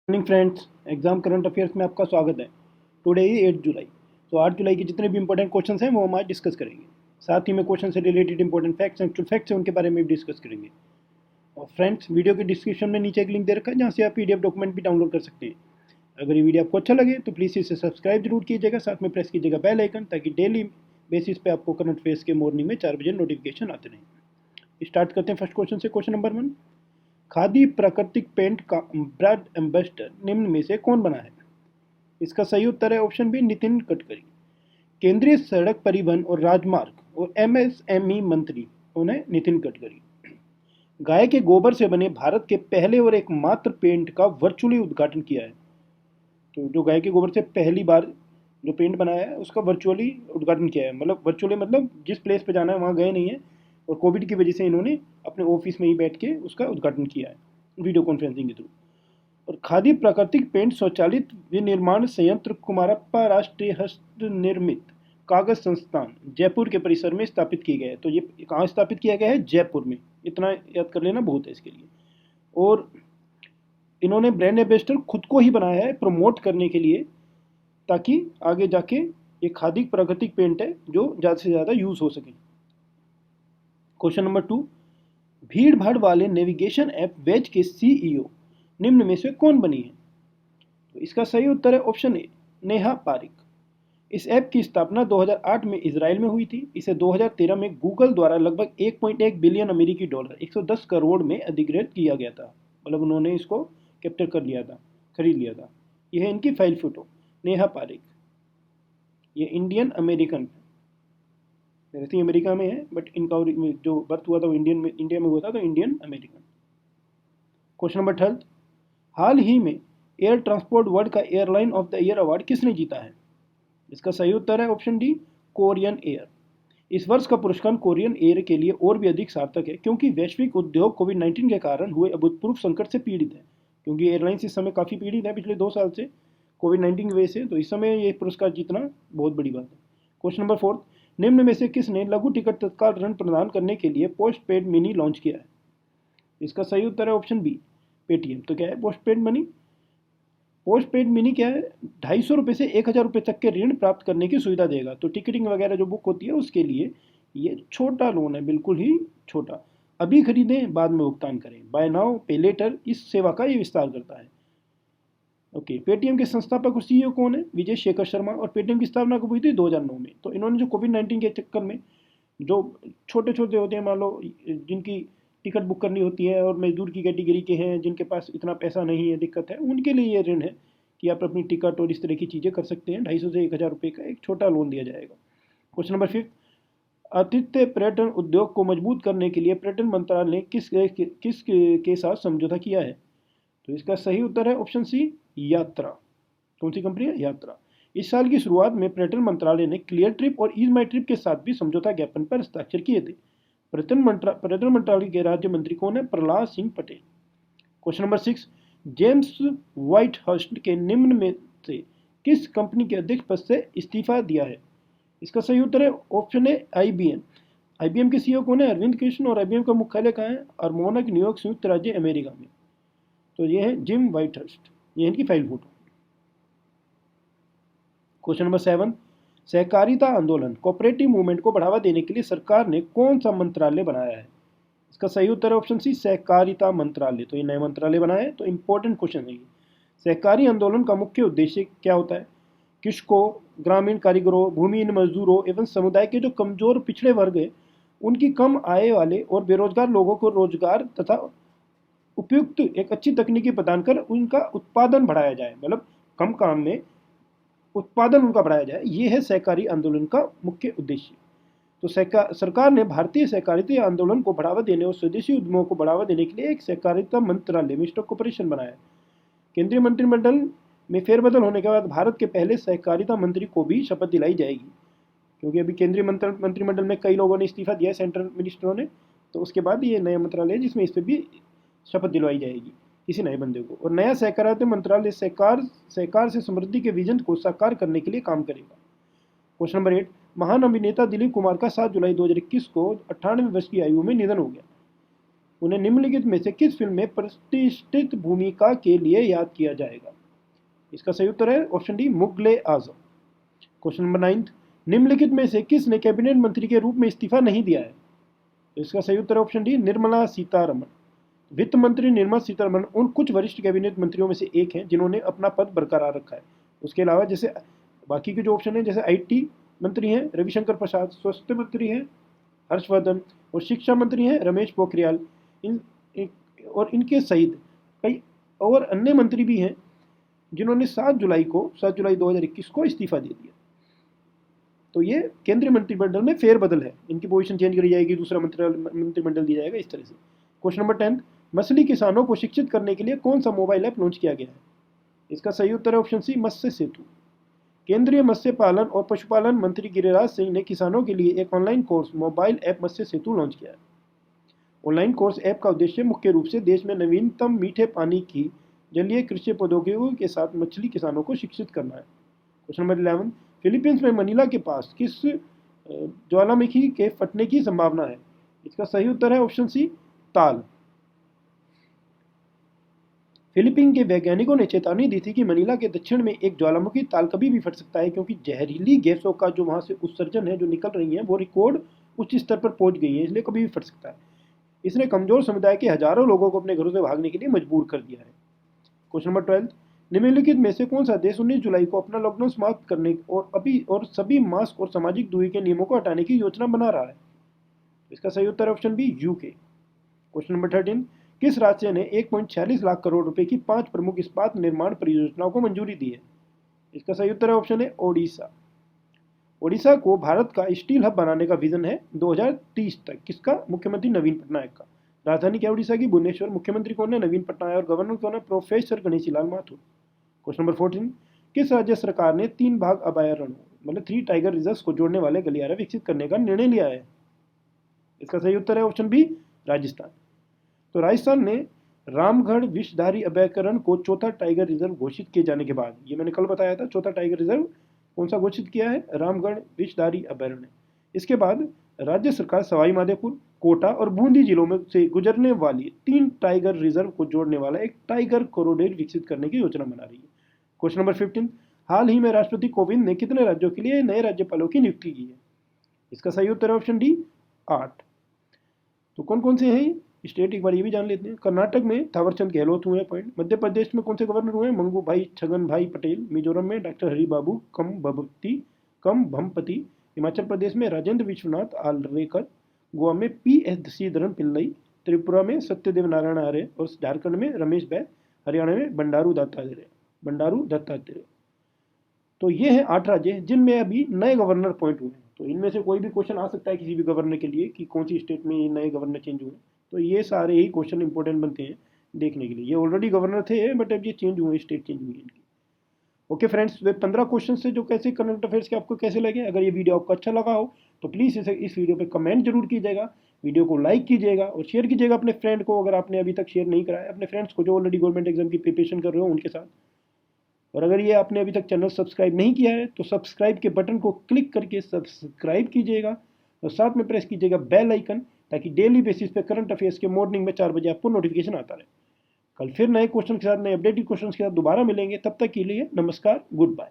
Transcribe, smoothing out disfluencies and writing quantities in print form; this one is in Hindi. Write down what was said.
Morning friends, exam current affairs में आपका स्वागत है। टुडे ही 8 जुलाई। तो 8 जुलाई के जितने भी इंपॉर्टेंट क्वेश्चंस हैं वो हम आज डिस्कस करेंगे। साथ ही में क्वेश्चन से related important facts actual facts हैं उनके बारे में भी डिस्कस करेंगे। और फ्रेंड्स, वीडियो के डिस्क्रिप्शन में नीचे एक लिंक दे रखा है जहाँ से आप पीडीएफ डॉक्यूमेंट भी डाउनलोड कर सकते हैं। अगर ये वीडियो आपको अच्छा लगे तो प्लीज़ इसे सब्सक्राइब जरूर कीजिएगा, साथ में प्रेस कीजिएगा बेल आइकन, ताकि डेली बेसिस पे आपको करंट अफेयर्स के मॉर्निंग में 4 बजे नोटिफिकेशन आते रहें। स्टार्ट करते हैं फर्स्ट क्वेश्चन से। क्वेश्चन नंबर 1, खादी प्राकृतिक पेंट का ब्रांड एम्बेसडर निम्न में से कौन बना है? इसका सही उत्तर है ऑप्शन बी, नितिन गडकरी। केंद्रीय सड़क परिवहन और राजमार्ग और एमएसएमई मंत्री उन्हें नितिन गडकरी। गाय के गोबर से बने भारत के पहले और एकमात्र पेंट का वर्चुअली उद्घाटन किया है। तो जो गाय के गोबर से पहली बार जो पेंट बनाया है उसका वर्चुअली उद्घाटन किया है। मतलब वर्चुअली मतलब जिस प्लेस पे जाना है वहाँ गए नहीं है, और कोविड की वजह से इन्होंने अपने ऑफिस में ही बैठ के उसका उद्घाटन किया है वीडियो कॉन्फ्रेंसिंग के थ्रू। और खादी प्राकृतिक पेंट स्वचालित विनिर्माण संयंत्र कुमारप्पा राष्ट्रीय हस्त निर्मित कागज संस्थान जयपुर के परिसर में स्थापित किए गए हैं। तो ये कहाँ स्थापित किया गया है? जयपुर में। इतना याद कर लेना बहुत है इसके लिए। और इन्होंने ब्रांड एम्बेसडर खुद को ही बनाया है प्रमोट करने के लिए, ताकि आगे जाके ये खादी प्राकृतिक पेंट है जो ज़्यादा से ज़्यादा यूज़ हो सके। क्वेश्चन नंबर 2, भीड़ भाड़ वाले नेविगेशन ऐप वेज के सीईओ निम्न में से कौन बनी है? तो इसका सही उत्तर है ऑप्शन ए, नेहा पारिक। इस ऐप की स्थापना 2008 में इजराइल में हुई थी। इसे 2013 में गूगल द्वारा लगभग 1.1 बिलियन अमेरिकी डॉलर 110 करोड़ में अधिग्रहित किया गया था। मतलब उन्होंने इसको कैप्चर कर लिया था, खरीद लिया था। यह है इनकी फाइल फोटो, नेहा पारिक। ये इंडियन अमेरिकन, वैसे ही अमेरिका में है बट इनका जो बर्थ हुआ था वो इंडिया में हुआ था, तो इंडियन अमेरिकन। क्वेश्चन नंबर 3, हाल ही में एयर ट्रांसपोर्ट वर्ल्ड का airline of the year award किसने जीता है? इसका सही उत्तर है ऑप्शन डी, कोरियन एयर। इस वर्ष का पुरस्कार कोरियन एयर के लिए और भी अधिक सार्थक है, क्योंकि वैश्विक उद्योग कोविड-19 के कारण हुए अभूतपूर्व संकट से पीड़ित है। क्योंकि एयरलाइंस इस समय काफ़ी पीड़ित है पिछले 2 साल से कोविड-19 की वजह से, तो इस समय ये पुरस्कार जीतना बहुत बड़ी बात है। क्वेश्चन नंबर 4, निम्न में से किसने लघु टिकट तत्काल ऋण प्रदान करने के लिए पोस्ट पेड मिनी लॉन्च किया है? इसका सही उत्तर है ऑप्शन बी, पेटीएम। तो क्या है post paid money? Post paid mini क्या है? 250 रुपये से 1000 रुपये तक के ऋण प्राप्त करने की सुविधा देगा। तो टिकटिंग वगैरह जो बुक होती है उसके लिए ये छोटा लोन है, बिल्कुल ही छोटा। अभी खरीदें बाद में भुगतान करें, बाय नाउ पे लेटर, इस सेवा का ये विस्तार करता है। ओके, पेटीएम के संस्थापक और सीईओ कौन है? विजय शेखर शर्मा। और पेटीएम की स्थापना कब हुई थी? 2009 में। तो इन्होंने जो कोविड-19 के चक्कर में जो छोटे छोटे होते हैं, मान लो जिनकी टिकट बुक करनी होती है और मजदूर की कैटेगरी के हैं, जिनके पास इतना पैसा नहीं है, दिक्कत है, उनके लिए ये ऋण है कि आप अपनी टिकट और इस तरह की चीज़ें कर सकते हैं। 250 से 1000 रुपये का एक छोटा लोन दिया जाएगा। क्वेश्चन नंबर 5, आतिथ्य पर्यटन उद्योग को मजबूत करने के लिए पर्यटन मंत्रालय ने किस के साथ समझौता किया है? तो इसका सही उत्तर है ऑप्शन सी, यात्रा। कौन सी कंपनी है? यात्रा। इस साल की शुरुआत में पर्यटन मंत्रालय ने क्लियर ट्रिप और ईज माई ट्रिप के साथ भी समझौता ज्ञापन पर हस्ताक्षर किए थे। पर्यटन मंत्रालय के राज्य मंत्री कौन है? Prahlad Singh Patel. Question number 6, James Whitehurst के निम्न में से किस कंपनी के अध्यक्ष पद से इस्तीफा दिया है? इसका सही उत्तर है ऑप्शन ए, आईबीएम। आईबीएम के सीईओ कौन है? अरविंद कृष्ण। और आईबीएम का मुख्यालय कहाँ है? अरमोनक, न्यूयॉर्क, संयुक्त राज्य अमेरिका में। तो ये है जिम व्हाइट हर्स्ट। ये इनकी फाइल फोटो। क्वेश्चन नंबर 7, सहकारिता आंदोलन कोऑपरेटिव मूवमेंट को बढ़ावा देने के लिए सरकार ने कौन सा मंत्रालय बनाया है? इसका सही उत्तर है ऑप्शन सी, सहकारिता मंत्रालय। तो ये नया मंत्रालय बना है। तो इंपॉर्टेंट क्वेश्चन है ये। सहकारी आंदोलन का मुख्य उद्देश्य क्या होता है? कृषकों, ग्रामीण कारीगरों, भूमिहीन मजदूरों एवं समुदाय के जो कमजोर पिछड़े वर्ग हैं उनकी कम आय वाले और बेरोजगार लोगों को रोजगार तथा उपयुक्त एक अच्छी तकनीकी प्रदान कर उनका उत्पादन बढ़ाया जाए। मतलब कम काम में उत्पादन उनका बढ़ाया जाए। ये है सहकारी आंदोलन का मुख्य उद्देश्य। तो सरकार ने भारतीय सहकारिता आंदोलन को बढ़ावा देने और स्वदेशी उद्यमों को बढ़ावा देने के लिए एक सहकारिता मंत्रालय मिनिस्टर कॉर्पोरेशन बनाया। केंद्रीय मंत्रिमंडल में फेरबदल होने के बाद भारत के पहले सहकारिता मंत्री को भी शपथ दिलाई जाएगी, क्योंकि अभी केंद्रीय मंत्रिमंडल में कई लोगों ने इस्तीफा दिया है, सेंट्रल मिनिस्टरों ने। तो उसके बाद ये नया मंत्रालय है जिसमें इस पर भी शपथ दिलवाई जाएगी किसी नए बंदे को। और नया सहकारिता मंत्रालय सहकार से समृद्धि के विजन को साकार करने के लिए काम करेगा। क्वेश्चन नंबर 8, महान अभिनेता दिलीप कुमार का 7 जुलाई 2021 को 98 वर्ष की आयु में निधन हो गया। उन्हें निम्नलिखित में से किस फिल्म में प्रतिष्ठित भूमिका के लिए याद किया जाएगा? इसका सही उत्तर है ऑप्शन डी, मुगले आजम। क्वेश्चन नंबर 9, निम्नलिखित में से किसने कैबिनेट मंत्री के रूप में इस्तीफा नहीं दिया है? इसका सही उत्तर है ऑप्शन डी, निर्मला सीतारमण। वित्त मंत्री निर्मला सीतारमण उन कुछ वरिष्ठ कैबिनेट मंत्रियों में से एक हैं जिन्होंने अपना पद बरकरार रखा है। उसके अलावा जैसे बाकी के जो ऑप्शन है, जैसे आईटी मंत्री हैं रविशंकर प्रसाद, स्वास्थ्य मंत्री हैं हर्षवर्धन और शिक्षा मंत्री हैं रमेश पोखरियाल, और इनके सहित कई और अन्य मंत्री भी हैं जिन्होंने 7 जुलाई 2021 को इस्तीफा दे दिया। तो ये केंद्रीय मंत्रिमंडल में फेरबदल है, इनकी पोजीशन चेंज करी जाएगी, दूसरा मंत्रिमंडल दिया जाएगा, इस तरह से। क्वेश्चन नंबर 10, मछली किसानों को शिक्षित करने के लिए कौन सा मोबाइल ऐप लॉन्च किया गया है? इसका सही उत्तर है ऑप्शन सी, मत्स्य सेतु। केंद्रीय मत्स्य पालन और पशुपालन मंत्री गिरिराज सिंह ने किसानों के लिए एक ऑनलाइन कोर्स मोबाइल ऐप मत्स्य सेतु लॉन्च किया है। ऑनलाइन कोर्स ऐप का उद्देश्य मुख्य रूप से देश में नवीनतम मीठे पानी की जलीय कृषि प्रौद्योगिकियों के साथ मछली किसानों को शिक्षित करना है। क्वेश्चन नंबर 11, फिलीपींस में मनीला के पास किस ज्वालामुखी के फटने की संभावना है? इसका सही उत्तर है ऑप्शन सी, ताल। फिलीपीन के वैज्ञानिकों ने चेतावनी दी थी कि मनीला के दक्षिण में एक ज्वालामुखी ताल कभी भी फट सकता है, क्योंकि जहरीली गैसों का जो वहां से उत्सर्जन है, जो निकल रही है, वो रिकॉर्ड उच्च स्तर पर पहुंच गई है, इसलिए कभी भी फट सकता है। इसने कमजोर समुदाय के हजारों लोगों को अपने घरों से भागने के लिए मजबूर कर दिया है। क्वेश्चन नंबर 12, निम्नलिखित में से कौन सा देश 19 जुलाई को अपना लॉकडाउन समाप्त करने और सभी मास्क और सामाजिक दूरी के नियमों को हटाने की योजना बना रहा है? इसका सही उत्तर है option B, UK. Question number 13, किस राज्य ने 1.46 लाख करोड़ रुपए की 5 प्रमुख इस्पात निर्माण परियोजनाओं को मंजूरी दी है? इसका सही उत्तर है ऑप्शन है ओडिशा। ओडिशा को भारत का स्टील हब बनाने का विजन है 2030 तक। किसका? मुख्यमंत्री नवीन पटनायक का। राजधानी क्या उड़ीसा की? भुवनेश्वर। मुख्यमंत्री कौन है? नवीन पटनायक। और गवर्नर कौन है? Professor Ganeshi Lal Mathur. Question number 14, किस राज्य सरकार ने 3 भाग अभयारण्यों मतलब 3 टाइगर रिजर्व को जोड़ने वाले गलियारे विकसित करने का निर्णय लिया है? इसका सही उत्तर है ऑप्शन बी, राजस्थान। तो राजस्थान ने रामगढ़ विषधारी अभयारण्य को चौथा टाइगर रिजर्व घोषित किए जाने के बाद, ये मैंने कल बताया था, चौथा टाइगर रिजर्व कौन सा घोषित किया है? रामगढ़ विषधारी अभयारण्य। इसके बाद राज्य सरकार सवाई माधोपुर, कोटा और बूंदी जिलों में से गुजरने वाली 3 टाइगर रिजर्व को जोड़ने वाला एक टाइगर कॉरिडोर विकसित करने की योजना बना रही है। क्वेश्चन नंबर 15, हाल ही में राष्ट्रपति कोविंद ने कितने राज्यों के लिए नए राज्यपालों की नियुक्ति की है? इसका सही उत्तर है ऑप्शन डी, 8। तो कौन कौन से हैं स्टेट, एक बार ये भी जान लेते हैं। कर्नाटक में थावरचंद गहलोत हुए अपॉइंट। मध्य प्रदेश में कौन से गवर्नर हुए? मंगू भाई छगन भाई पटेल। मिजोरम में डॉक्टर हरिबाबू कम भमपति। हिमाचल प्रदेश में राजेंद्र विश्वनाथ आलरेकर। गोवा में PS श्रीधरन पिल्लई। त्रिपुरा में सत्यदेव नारायण आर्य। और झारखंड में रमेश बैस। हरियाणा में बंडारू दत्तात्रेय। तो ये हैं 8 राज्य जिनमें अभी नए गवर्नर अपॉइंट हुए हैं। तो इनमें से कोई भी क्वेश्चन आ सकता है किसी भी गवर्नर के लिए कि कौन सी स्टेट में नए गवर्नर चेंज हुए। तो ये सारे ही क्वेश्चन इंपॉर्टेंट बनते हैं देखने के लिए। ये ऑलरेडी गवर्नर थे बट अब ये चेंज हुए, स्टेट चेंज हुई इनकी। ओके फ्रेंड्स, वे 15 क्वेश्चन से जो कैसे करंट अफेयर्स के आपको कैसे लगे। अगर ये वीडियो आपको अच्छा लगा हो तो प्लीज़ इस वीडियो पे कमेंट जरूर कीजिएगा, वीडियो को लाइक कीजिएगा और शेयर कीजिएगा अपने फ्रेंड को, अगर आपने अभी तक शेयर नहीं करा है, अपने फ्रेंड्स को जो ऑलरेडी गवर्नमेंट एग्जाम की प्रिपरेशन कर रहे हो उनके साथ। और अगर ये आपने अभी तक चैनल सब्सक्राइब नहीं किया है तो सब्सक्राइब के बटन को क्लिक करके सब्सक्राइब कीजिएगा और साथ में प्रेस कीजिएगा बेल आइकन, ताकि डेली बेसिस पे करंट अफेयर्स के मॉर्निंग में 4 बजे आपको नोटिफिकेशन आता रहे। कल फिर नए क्वेश्चन के साथ, नए अपडेटेड क्वेश्चन के साथ दोबारा मिलेंगे। तब तक के लिए नमस्कार, गुड बाय।